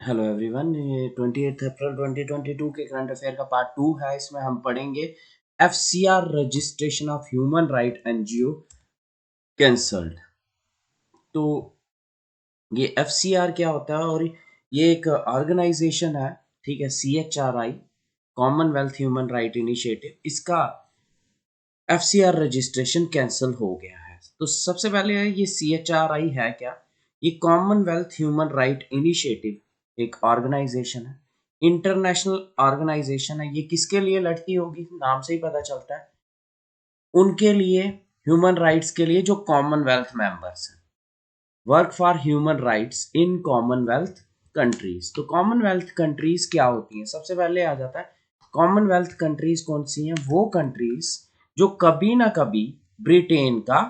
Hello everyone, ये 28 अप्रैल 2022 के current affair का पार्ट 2 है। इसमें हम पढ़ेंगे FCR registration of human right NGO cancelled. तो ये एफसीआर क्या होता है, और ये एक ऑर्गेनाइजेशन है, ठीक है। सीएचआरआई, कॉमनवेल्थ ह्यूमन राइट इनिशिएटिव, इसका एफसीआर रजिस्ट्रेशन कैंसिल हो गया है। तो सबसे पहले ये सीएचआरआई है क्या? ये कॉमनवेल्थ ह्यूमन राइट इनिशिएटिव एक ऑर्गेनाइजेशन है, इंटरनेशनल ऑर्गेनाइजेशन है। ये किसके लिए लड़ती होगी? नाम से ही पता चलता है, उनके लिए, ह्यूमन राइट्स के लिए जो कॉमनवेल्थ मेंबर्स हैं। Work for human rights in Commonwealth countries. तो कॉमनवेल्थ कंट्रीज क्या होती हैं? सबसे पहले आ जाता है कॉमनवेल्थ कंट्रीज कौन सी हैं? वो कंट्रीज जो कभी ना कभी ब्रिटेन का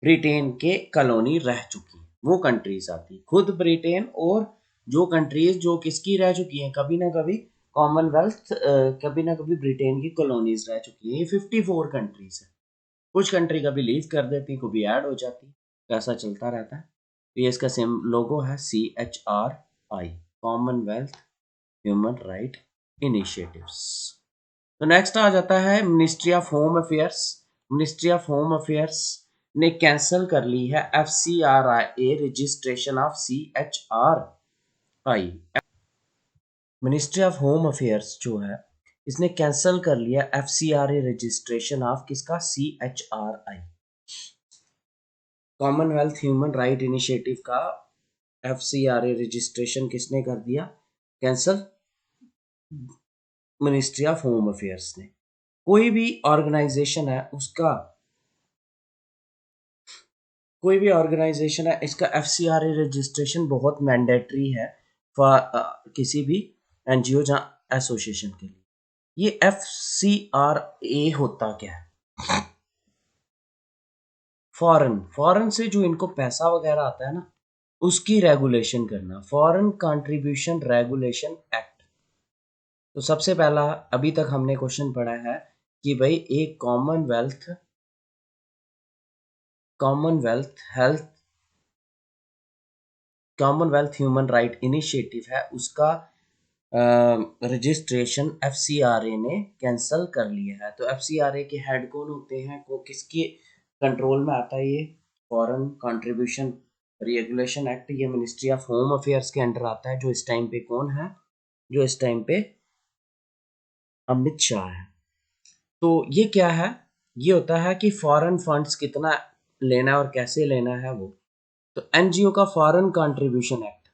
ब्रिटेन के कॉलोनी रह चुकी हैं, वो कंट्रीज आती। खुद ब्रिटेन, और जो कंट्रीज जो किसकी रह चुकी हैं कभी ना कभी, कॉमनवेल्थ, कभी ना कभी ब्रिटेन की कॉलोनीज रह चुकी हैं। ये 54 कंट्रीज है। कुछ कंट्री कभी लीव कर देती, कभी ऐड हो जाती, ऐसा चलता रहता है। तो ये इसका सेम लोगो है, CHRI, Commonwealth human right initiatives. तो नेक्स्ट आ जाता है ministry of home affairs. Ministry of home affairs ने कैंसिल कर ली है FCRI registration of CHRI। Ministry of home affairs जो है, इसने कैंसिल कर लिया FCRA रजिस्ट्रेशन ऑफ किसका? CHRI, Commonwealth human right initiative का FCRA रजिस्ट्रेशन किसने कर दिया? Cancel, ministry of home affairs ने। कोई भी ऑर्गेनाइजेशन है उसका, कोई भी ऑर्गेनाइजेशन है, इसका FCRA रजिस्ट्रेशन बहुत मैंडेटरी है फॉर किसी भी एनजीओ जहाँ एसोसिएशन के लिए। ये FCRA होता क्या है? फॉरेन से जो इनको पैसा वगैरह आता है ना, उसकी रेगुलेशन करना, फॉरेन कंट्रीब्यूशन रेगुलेशन एक्ट। तो सबसे पहला अभी तक हमने क्वेश्चन पढ़ा है कि भाई एक Commonwealth health Commonwealth human right initiative है, उसका रजिस्ट्रेशन FCRA ने कैंसिल कर लिया है। तो FCRA के हेड कौन होते हैं, को किसके कंट्रोल में आता है? ये फॉरेन कंट्रीब्यूशन रेगुलेशन एक्ट, ये मिनिस्ट्री ऑफ होम अफेयर्स के अंडर आता है। जो इस टाइम पे कौन है? जो इस टाइम पे अमित शाह है। तो ये क्या है? ये होता है कि फॉरेन फंड्स कितना लेना है और कैसे लेना है वो। तो एनजीओ का foreign contribution act,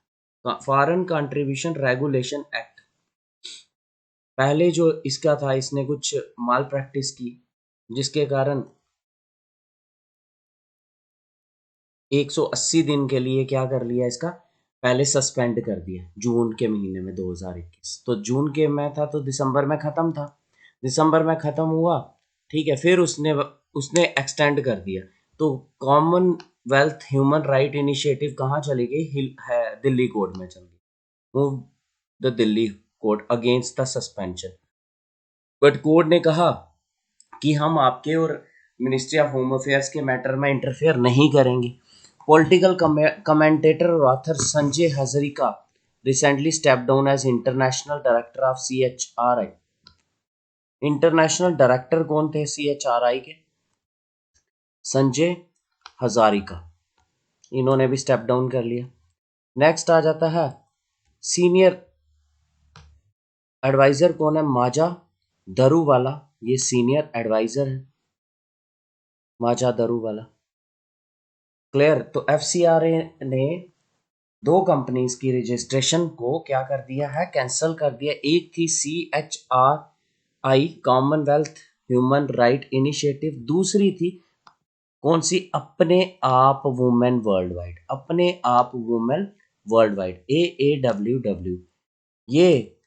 foreign contribution regulation act, पहले जो इसका था, इसने कुछ माल प्रैक्टिस की जिसके कारण 180 दिन के लिए क्या कर लिया, इसका पहले सस्पेंड कर दिया जून के महीने में 2021। तो जून के में था तो दिसंबर में खत्म था, दिसंबर में खत्म हुआ, ठीक है। फिर उसने उसने एक्सटेंड कर दिया। तो कॉमनवेल्थ ह्यूमन राइट इनिशिएटिव कहाँ चली गई? है दिल्ली कोर्ट में चल गई, move the Delhi court against the suspension. But court ने कहा कि हम आपके और मिनिस्ट्री ऑफ होम अफेयर्स के मैटर में इंटरफेयर नहीं करेंगे। पॉलिटिकल कमेंटेटर और author Sanjoy Hazarika recently step down as international director of CHRI। International director कौन थे CHRI के? संजय हजारिका, इन्होंने भी स्टेप डाउन कर लिया। नेक्स्ट आ जाता है सीनियर एडवाइजर कौन है? माजा दरूवाला, ये सीनियर एडवाइजर है, माजा दरूवाला। क्लियर? तो FCRA ने दो कंपनीज की रजिस्ट्रेशन को क्या कर दिया है? कैंसिल कर दिया। एक थी CHRI, Commonwealth human right initiative. दूसरी थी कौन सी? अपने आप वुमेन वर्ल्ड वाइड, अपने आप वुमेन वर्ल्ड वाइड, AAWW। ये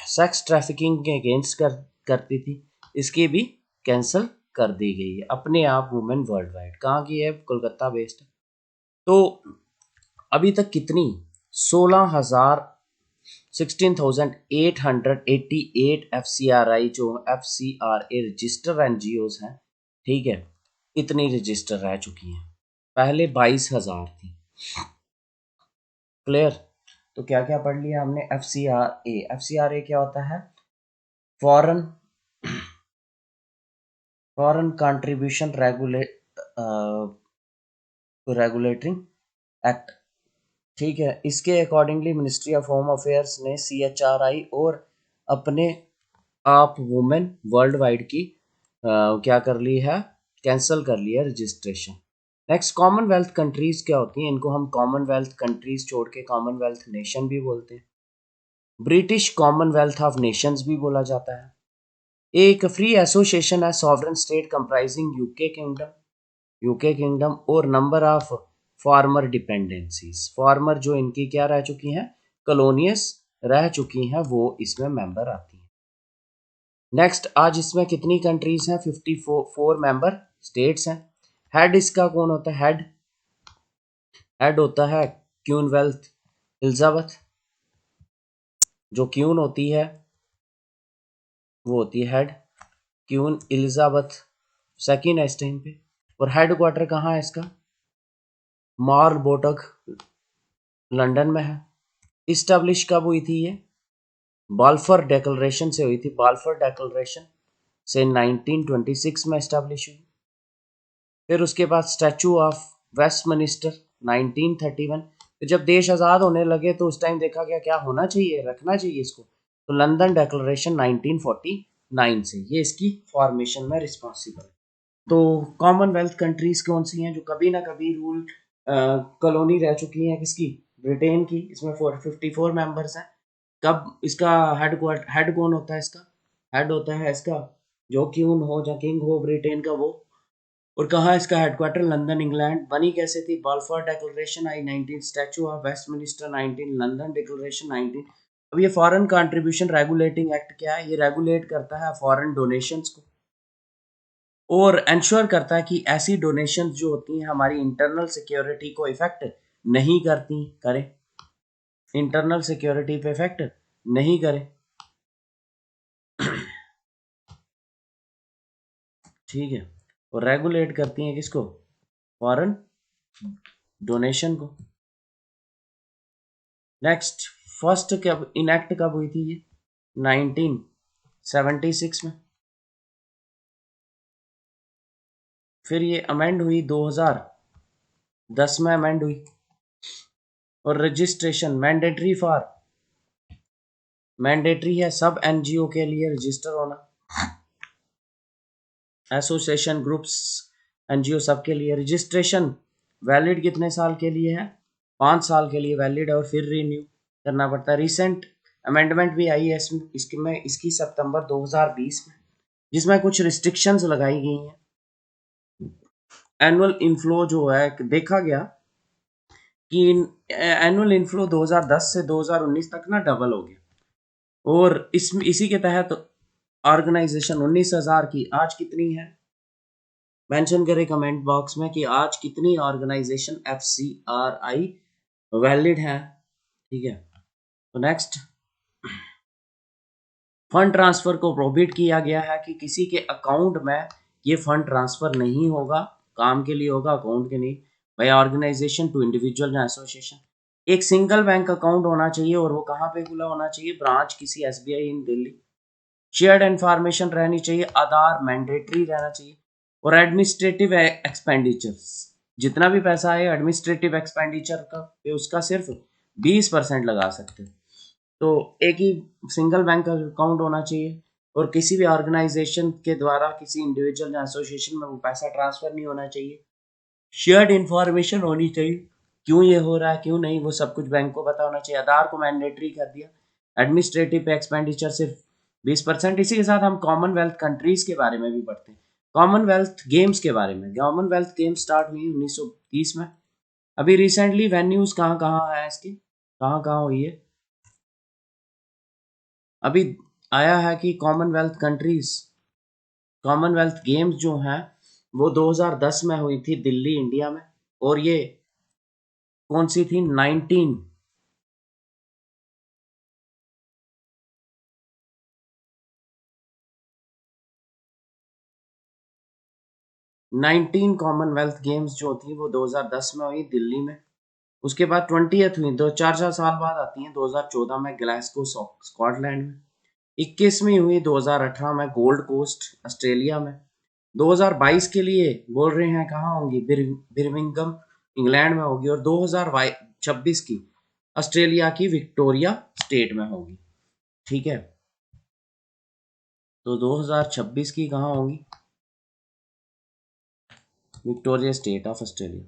सेक्स ट्रैफिकिंग के अगेंस्ट करती थी, इसकी भी कैंसिल कर दी गई है। अपने आप वुमेन वर्ल्ड वाइड कहाँ की है? कोलकाता बेस्ड है। तो अभी तक कितनी? 16,000 16,888 FCRI जो FCRA रजिस्टर NGOs हैं, ठीक है, इतनी रजिस्टर रह चुकी हैं। पहले 22,000 थी। क्लियर। तो क्या क्या पढ़ लिया हमने? FCRA, FCRA क्या होता है? Foreign foreign contribution regulating act. ठीक है, इसके accordingly ministry of home affairs ने CHRI और अपने आप वुमेन वर्ल्ड वाइड की क्या कर ली है? कैंसिल कर लिया रजिस्ट्रेशन। नेक्स्ट, कॉमनवेल्थ कंट्रीज क्या होती हैं? इनको हम कॉमनवेल्थ कंट्रीज छोड़ के कॉमनवेल्थ नेशन भी बोलते हैं। ब्रिटिश कॉमनवेल्थ ऑफ नेशंस भी बोला जाता है। एक फ्री एसोसिएशन है sovereign state comprising UK kingdom और number of former dependencies. Former जो इनकी क्या रह चुकी हैं? कॉलोनियस रह चुकी हैं, वो इसमें मेंबर आती हैं। नेक्स्ट, आज इसमें कितनी कंट्रीज हैं? 54 मेंबर स्टेट्स हैं। हेड इसका कौन होता है? हेड होता है क्वीन वेल्थ एलिजाबेथ। जो क्वीन होती है वो होती है हेड, क्वीन एलिजाबेथ सेकेंड है इस टाइम पे। और हेड क्वार्टर कहाँ है इसका? मार्लबोटक लंदन में है। इस्टेब्लिश कब हुई थी ये? बाल्फर डेक्लेरेशन से हुई थी। बाल्फर डेक्लेरेशन से 1926 में एस्टेब्लिश हुई। फिर उसके बाद स्टैचू ऑफ वेस्टमिनिस्टर 1931। फिर जब देश आज़ाद होने लगे तो उस टाइम देखा गया क्या होना चाहिए, रखना चाहिए इसको, तो लंदन डेक्लेरेशन 1949 से ये इसकी फॉर्मेशन में रिस्पॉन्सिबल। तो कॉमनवेल्थ कंट्रीज कौन सी हैं जो कभी ना कभी रूल कॉलोनी रह चुकी हैं? किसकी? ब्रिटेन की। इसमें 54 मेंबर्स हैं। कब इसका हेड कौन होता है? इसका हेड होता है इसका जो क्यून हो या किंग हो ब्रिटेन का वो। और कहाँ इसका हेडक्वार्टर? London England. बनी कैसे थी? Balfour declaration I 19, statue of Westminster 19, London declaration 19। अब ये फॉरेन कंट्रीब्यूशन रेगुलेटिंग एक्ट क्या है? ये रेगुलेट करता है फॉरेन डोनेशंस को और इंश्योर करता है कि ऐसी डोनेशंस जो होती हैं हमारी इंटरनल सिक्योरिटी को इफेक्ट नहीं करती, करें, इंटरनल सिक्योरिटी पे इफेक्ट नहीं करें। ठीक है, और रेगुलेट करती हैं किसको? फॉरेन डोनेशन को। नेक्स्ट, फर्स्ट कब इनैक्ट कब हुई थी ये? 1976 में। फिर ये अमेंड हुई 2010 में अमेंड हुई। और रजिस्ट्रेशन मैंडेटरी है सब एनजीओ के लिए रजिस्टर होना, एसोसिएशन ग्रुप्स एनजीओ सबके लिए। रजिस्ट्रेशन वैलिड कितने साल के लिए है? 5 साल के लिए वैलिड है और फिर रिन्यू करना पड़ता है। रिसेंट अमेंडमेंट भी आई है इसकी सितंबर 2020 में, जिसमें कुछ रिस्ट्रिक्शंस लगाई गई हैं। एनुअल इनफ्लो जो है देखा गया कि एनुअल इनफ्लो 2010 से 2019 तक ना डबल हो गया। और इसी के तहत ऑर्गेनाइजेशन 19,000 की आज कितनी है? मेंशन करें कमेंट बॉक्स में कि आज कितनी ऑर्गेनाइजेशन FCRI वैलिड है। ठीक है, तो नेक्स्ट, फंड ट्रांसफर को प्रोहिबिट किया गया है कि किसी के अकाउंट में ये फंड ट्रांसफर नहीं होगा, काम के लिए होगा, अकाउंट के नहीं, बाय ऑर्गेनाइजेशन टू इंडिविजुअल या एसोसिएशन। एक सिंगल बैंक अकाउंट होना चाहिए और वो कहाँ पे खुला होना चाहिए? ब्रांच किसी SBI इन दिल्ली। शेयर्ड इन्फॉर्मेशन रहनी चाहिए, आधार मैंडेटरी रहना चाहिए। और एडमिनिस्ट्रेटिव एक्सपेंडिचर्स, जितना भी पैसा है एडमिनिस्ट्रेटिव एक्सपेंडिचर का पे उसका सिर्फ 20% लगा सकते हैं। तो एक ही सिंगल बैंक अकाउंट होना चाहिए और किसी भी ऑर्गेनाइजेशन के द्वारा किसी इंडिविजुअल या एसोसिएशन में वो पैसा ट्रांसफर नहीं होना चाहिए। शेयर्ड इन्फॉर्मेशन होनी चाहिए, क्यों ये हो रहा है क्यों नहीं, वो सब कुछ बैंक को पता होना चाहिए। आधार को मैंडेटरी कर दिया। एडमिनिस्ट्रेटिव एक्सपेंडिचर सिर्फ 20%। इसी के साथ हम कॉमनवेल्थ कंट्रीज के बारे में भी पढ़ते हैं। कॉमनवेल्थ गेम्स के बारे में, कॉमनवेल्थ गेम्स स्टार्ट हुई 1930 में। अभी रिसेंटली वेन्यूज कहाँ कहाँ है इसकी, कहाँ कहाँ हुई है? अभी आया है कि कॉमनवेल्थ गेम्स जो हैं वो 2010 में हुई थी दिल्ली इंडिया में। और ये कौन सी थी? 19 कॉमनवेल्थ गेम्स जो थी वो 2010 में हुई दिल्ली में। उसके बाद 20th हुई, दो चार चार साल बाद आती है 2014 में ग्लासगो स्कॉटलैंड में। 21वीं हुई 2018 में गोल्ड कोस्ट ऑस्ट्रेलिया में। 2022 के लिए बोल रहे हैं कहाँ होंगी, बिर्मिंगम इंग्लैंड में होगी। और 2026 की ऑस्ट्रेलिया की विक्टोरिया स्टेट में होगी। ठीक है, तो 2026 की कहाँ होगी, विक्टोरिया स्टेट ऑफ ऑस्ट्रेलिया।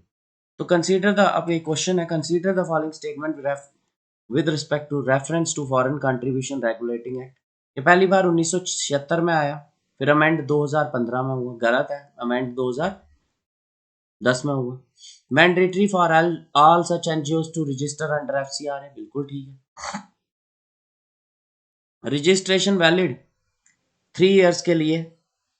तो कंसीडर द, अब एक क्वेश्चन है, consider the following statement with respect to reference to foreign contribution regulating act. ये पहली बार 1976 में आया, फिर अमेंड 2015 में हुआ, गलत है, अमेंड 2010 में हुआ। Mandatory for all such NGOs to register under FCR है, बिल्कुल ठीक है। रजिस्ट्रेशन वैलिड 3 इयर्स के लिए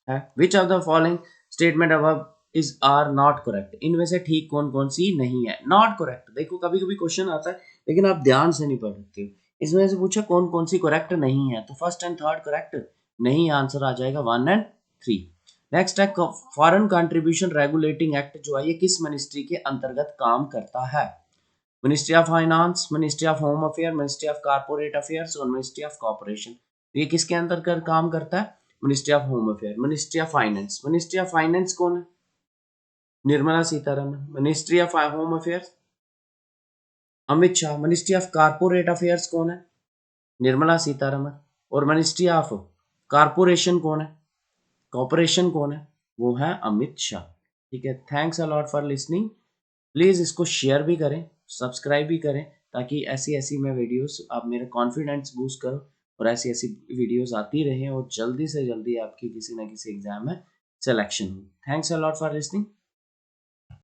है। Which of the following statement above is are not correct, इनमें से ठीक कौन कौन सी नहीं है। नॉट करेक्ट, देखो कभी कभी क्वेश्चन आता है लेकिन आप ध्यान से नहीं पढ़ते हो, इसमें से पूछा कौन कौन सी करेक्ट नहीं है, तो फर्स्ट एंड थर्ड करेक्ट नहीं, आंसर आ जाएगा 1 एंड 3। नेक्स्ट है फॉरेन कंट्रीब्यूशन रेगुलेटिंग एक्ट जो है ये किस मिनिस्ट्री के अंतर्गत काम करता है। Ministry of finance, ministry of home affair, ministry of corporate affairs और मिनिस्ट्री ऑफ कॉर्पोरेशन। ये किसके अंतर्गत काम करता है, ministry of home affair. Ministry of finance, ministry of finance कौन है, Nirmala Sitharaman. Ministry of home affairs Amit Shah. Ministry of corporate affairs कौन है, निर्मला सीतारमन। और मिनिस्ट्री ऑफ कारपोरेशन कौन है, कॉर्पोरेशन कौन है, वो है अमित शाह। ठीक है, thanks a lot for listening. Please इसको शेयर भी करें, सब्सक्राइब भी करें, ताकि ऐसी ऐसी मैं वीडियोस, आप मेरा कॉन्फिडेंस बूस्ट करो और ऐसी ऐसी वीडियोस आती रहें और जल्दी से जल्दी आपकी किसी ना किसी एग्जाम में सिलेक्शन हो। Thanks a lot for listening.